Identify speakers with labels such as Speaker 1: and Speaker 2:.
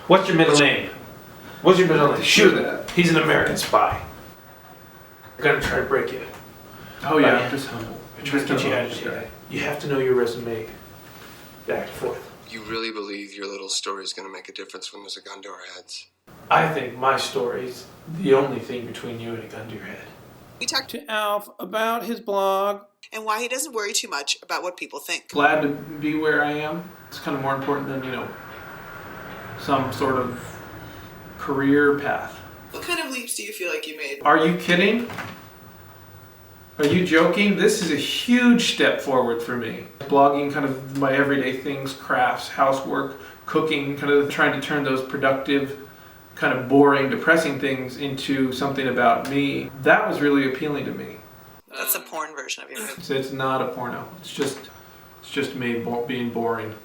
Speaker 1: What's your middle name? What's your middle name?
Speaker 2: Shoot that.
Speaker 1: He's an American spy. I'm gonna try to break you.
Speaker 2: Oh yeah, I'm just humble.
Speaker 1: I'm trying to get you agitated. You have to know your resume back and forth.
Speaker 3: You really believe your little story is going to make a difference when there's a gun to our heads?
Speaker 1: I think my story's the only thing between you and a gun to your head.
Speaker 4: We talked
Speaker 2: To Alf about his blog.
Speaker 4: and why he doesn't worry too much about what people think.
Speaker 2: Glad to be where I am. It's kind of more important than, some sort of career path.
Speaker 4: What kind of leaps do you feel like you made?
Speaker 2: Are you kidding? Are you joking? This is a huge step forward for me. Blogging, kind of my everyday things, crafts, housework, cooking, kind of trying to turn those productive, kind of boring, depressing things into something about me. That was really appealing to me.
Speaker 4: That's a porn version of you.
Speaker 2: It's not a porno. It's just me being boring.